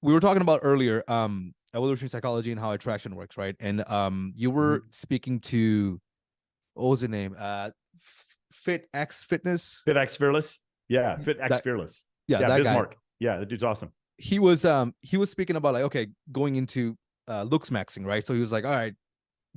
we were talking about earlier, evolutionary psychology and how attraction works, right? And you were speaking to, what was the name? Fit X Fitness. Fit X Fearless. Yeah, Fit X Fearless. Yeah, that Bismarck. guy. Yeah, the dude's awesome. He was speaking about like, okay, going into Looksmaxing, right? So he was like, all right,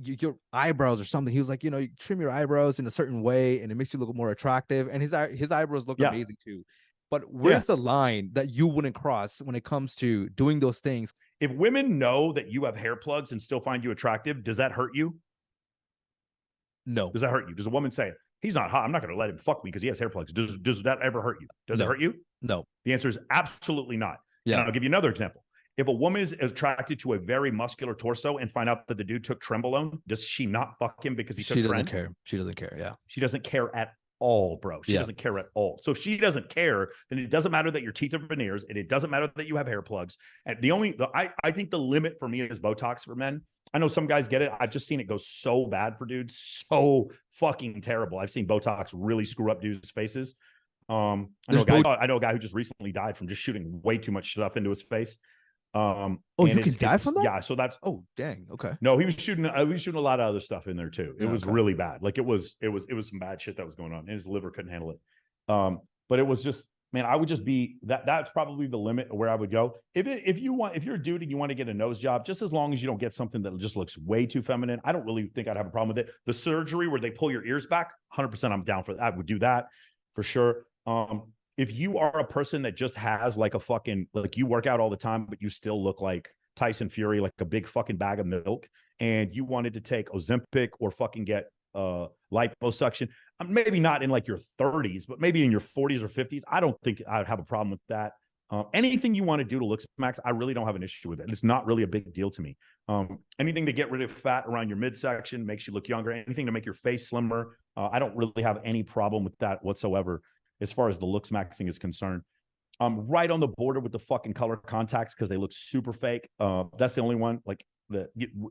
your eyebrows or something. He was like, you trim your eyebrows in a certain way and it makes you look more attractive. And his eyebrows look amazing too. But where's the line that you wouldn't cross when it comes to doing those things? If women know that you have hair plugs and still find you attractive, does that hurt you? No. Does that hurt you? Does a woman say, he's not hot, I'm not going to let him fuck me because he has hair plugs? Does that ever hurt you? Does it hurt you? No. The answer is absolutely not. Yeah. And I'll give you another example. If a woman is attracted to a very muscular torso and find out that the dude took Trenbolone, does she not fuck him because he took Tren? She doesn't care. She doesn't care. Yeah. She doesn't care at all, bro. She doesn't care at all. So if she doesn't care, then it doesn't matter that your teeth are veneers, and it doesn't matter that you have hair plugs. And I think the limit for me is Botox for men. I know some guys get it. I've just seen it go so bad for dudes, so fucking terrible. I've seen Botox really screw up dudes' faces. I know a guy who just recently died from just shooting way too much stuff into his face. You can die from that? Yeah, so that's dang. Okay. No, he was shooting a lot of other stuff in there too. It was really bad. Like it was some bad shit that was going on, and his liver couldn't handle it. But it was just, man, I would just be that's probably the limit of where I would go. If you're a dude and you want to get a nose job, just as long as you don't get something that just looks way too feminine, I don't really think I'd have a problem with it. The surgery where they pull your ears back, 100% I'm down for that. I would do that for sure. If you are a person that just has like a fucking, like you work out all the time, but you still look like Tyson Fury, like a big fucking bag of milk, and you wanted to take Ozempic or fucking get liposuction, maybe not in like your 30s, but maybe in your 40s or 50s, I don't think I'd have a problem with that. Anything you want to do to Looksmax, I really don't have an issue with it. It's not really a big deal to me. Anything to get rid of fat around your midsection, makes you look younger, anything to make your face slimmer, I don't really have any problem with that whatsoever as far as the Looksmaxing is concerned. I'm right on the border with the fucking color contacts because they look super fake. That's the only one. Like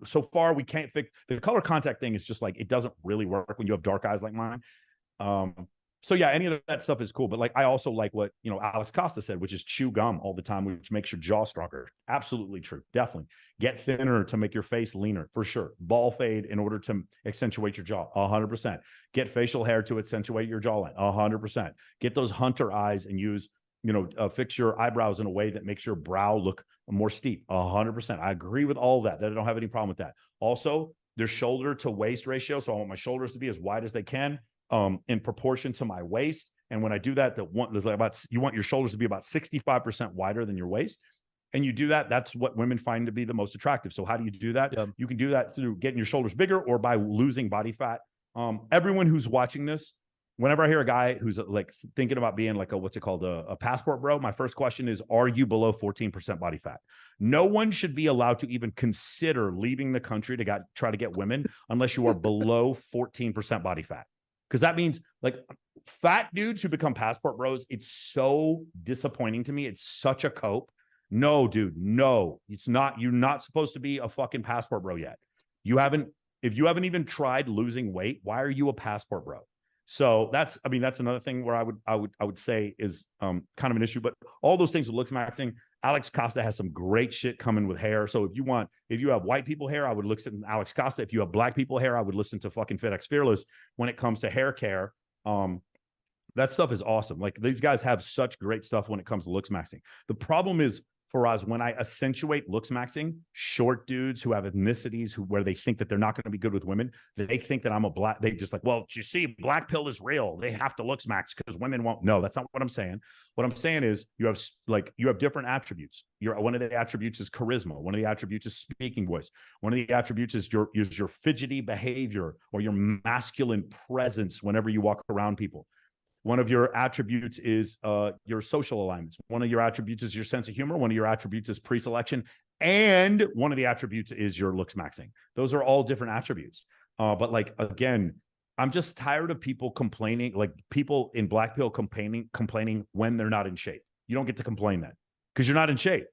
so far we can't fix the color contact thing. Is just like it doesn't really work when you have dark eyes like mine. So yeah, any of that stuff is cool. But like I also like what Alex Costa said, which is chew gum all the time, which makes your jaw stronger. Absolutely true. Definitely get thinner to make your face leaner for sure. Ball fade in order to accentuate your jaw. 100%. Get facial hair to accentuate your jawline. 100%. Get those hunter eyes and use. Fix your eyebrows in a way that makes your brow look more steep. 100%. I agree with all that. I don't have any problem with that. Also, their shoulder to waist ratio. So I want my shoulders to be as wide as they can, in proportion to my waist. And when I do that, you want your shoulders to be about 65% wider than your waist. And you do that, that's what women find to be the most attractive. So how do you do that? Yep. You can do that through getting your shoulders bigger or by losing body fat. Everyone who's watching this, whenever I hear a guy who's like thinking about being like a passport bro, my first question is, are you below 14% body fat? No one should be allowed to even consider leaving the country to try to get women unless you are below 14% body fat. Because that means like fat dudes who become passport bros, it's so disappointing to me. It's such a cope. No, dude, no, it's not. You're not supposed to be a fucking passport bro yet. If you haven't even tried losing weight, why are you a passport bro? So that's another thing where I would say is kind of an issue. But all those things with Looksmaxing, Alex Costa has some great shit coming with hair. So if you have white people hair, I would listen to Alex Costa. If you have black people hair, I would listen to fucking FitX Fearless when it comes to hair care. That stuff is awesome. Like these guys have such great stuff when it comes to Looksmaxing. The problem is, for us, when I accentuate Looksmaxing, short dudes who have ethnicities where they think that they're not going to be good with women, they think that I'm a black. They just like, well, you see, black pill is real. They have to Looksmax because women won't. No, that's not what I'm saying. What I'm saying is you have different attributes. One of the attributes is charisma. One of the attributes is speaking voice. One of the attributes is your fidgety behavior or your masculine presence whenever you walk around people. One of your attributes is your social alignments. One of your attributes is your sense of humor. One of your attributes is pre-selection. And one of the attributes is your Looksmaxing. Those are all different attributes. But like, again, I'm just tired of people complaining, like people in black pill complaining when they're not in shape. You don't get to complain then because you're not in shape,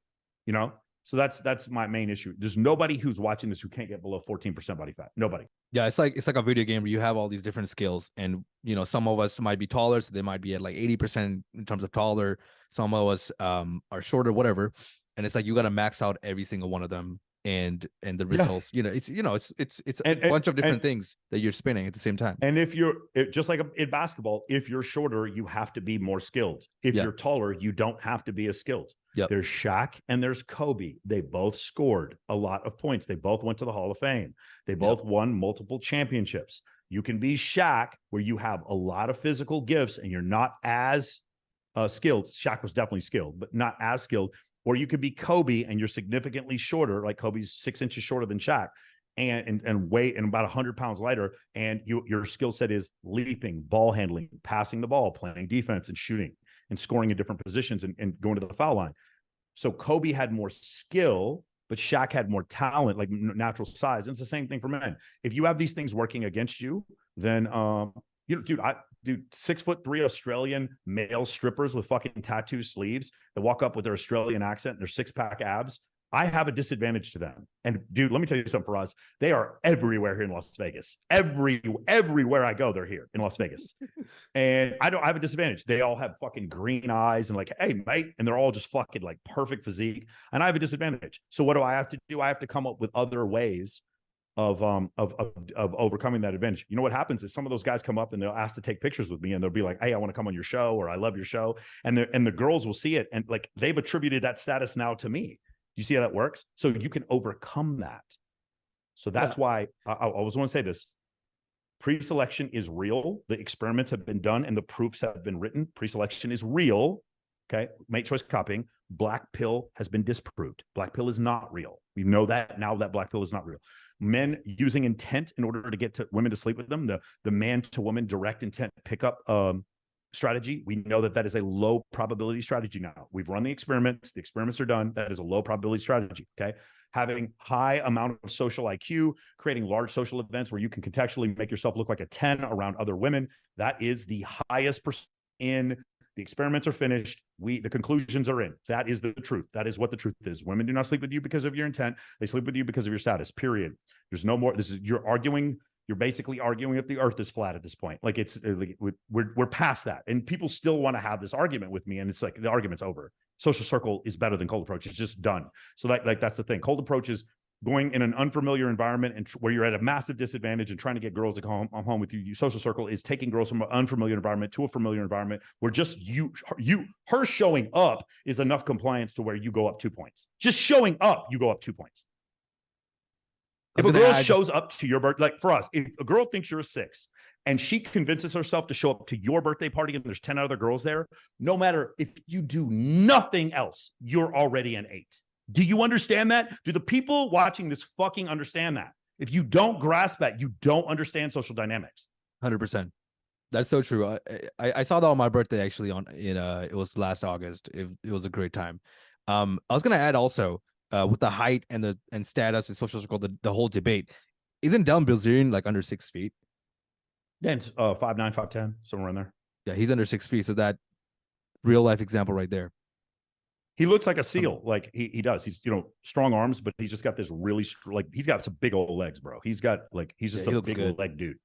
So that's my main issue. There's nobody who's watching this who can't get below 14% body fat. Nobody. Yeah, it's like a video game where you have all these different skills, and some of us might be taller, so they might be at like 80% in terms of taller. Some of us are shorter, whatever. and it's like you got to max out every single one of them, and the Yeah. results, it's a And, bunch of different and things that you're spinning at the same time. And if you're just like in basketball, if you're shorter, you have to be more skilled. If Yeah. you're taller, you don't have to be as skilled. Yep. There's Shaq and there's Kobe. They both scored a lot of points. They both went to the Hall of Fame. They both won multiple championships. You can be Shaq, where you have a lot of physical gifts and you're not as skilled. Shaq was definitely skilled, but not as skilled. Or you could be Kobe and you're significantly shorter, like Kobe's 6 inches shorter than Shaq, and weight and about 100 pounds lighter, and your skill set is leaping, ball handling, passing the ball, playing defense, and shooting and scoring in different positions, and going to the foul line. So Kobe had more skill, but Shaq had more talent, like natural size. And it's the same thing for men. If you have these things working against you, then dude, 6'3" Australian male strippers with fucking tattoo sleeves that walk up with their Australian accent and their 6-pack abs, I have a disadvantage to them. And dude, let me tell you something, Faraz. They are everywhere here in Las Vegas. Everywhere I go, they're here in Las Vegas. And I have a disadvantage. They all have fucking green eyes and like, hey, mate. And they're all just fucking like perfect physique. And I have a disadvantage. So what do I have to do? I have to come up with other ways of overcoming that advantage. You know what happens is some of those guys come up and they'll ask to take pictures with me, and they'll be like, hey, I want to come on your show, or I love your show. And the girls will see it, and like they've attributed that status now to me. You see how that works? So you can overcome that. So that's why I always want to say this. Pre-selection is real. The experiments have been done and the proofs have been written. Pre-selection is real. Okay. Mate choice copying. Black pill has been disproved. Black pill is not real. We know that now, that black pill is not real. Men using intent in order to get to women to sleep with them, the man to woman direct intent pickup strategy, we know that is a low probability strategy now. We've run the experiments are done. That is a low probability strategy. Okay. Having high amount of social IQ, creating large social events where you can contextually make yourself look like a 10 around other women, that is the highest percent. In the experiments are finished, the conclusions are in. That is the truth. That is what the truth is. Women do not sleep with you because of your intent. They sleep with you because of your status, period. There's no more. You're basically arguing if the earth is flat at this point. Like we're past that. And people still want to have this argument with me. And it's like, the argument's over. Social circle is better than cold approach. It's just done. So that's the thing. Cold approach is going in an unfamiliar environment and where you're at a massive disadvantage and trying to get girls to come home with you. Social circle is taking girls from an unfamiliar environment to a familiar environment where just her showing up is enough compliance to where you go up 2 points. Just showing up, you go up 2 points. If a girl shows up to your birthday, like for us, if a girl thinks you're a 6 and she convinces herself to show up to your birthday party and there's 10 other girls there, no matter if you do nothing else, you're already an 8. Do you understand that? Do the people watching this fucking understand that? If you don't grasp that, you don't understand social dynamics. 100%. That's so true. I saw that on my birthday, actually, it was last August. It was a great time. I was going to add also, with the height and status and social circle, the whole debate, isn't Dylan Bilzerian like under 6 feet? Yeah, it's 5'9", 5'10", somewhere in there. Yeah, he's under 6 feet. So that real life example right there. He looks like a SEAL. Like he does. He's, strong arms, but he's just got this really he's got some big old legs, bro. He's got he's just a big old leg dude.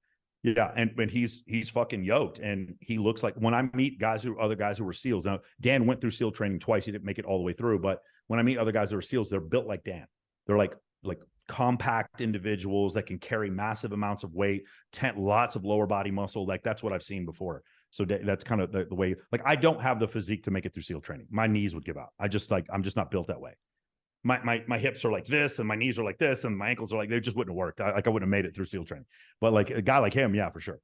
Yeah, and he's fucking yoked, and he looks like, when I meet other guys who were SEALs. Now Dan went through SEAL training twice. He didn't make it all the way through, but when I meet other guys that are SEALs, they're built like Dan. They're like compact individuals that can carry massive amounts of weight, lots of lower body muscle. Like that's what I've seen before. So that's kind of the way. Like I don't have the physique to make it through SEAL training. My knees would give out. I'm just not built that way. My hips are like this, and my knees are like this, and my ankles are like, they just wouldn't have worked. I wouldn't have made it through SEAL training. But like a guy like him, yeah, for sure.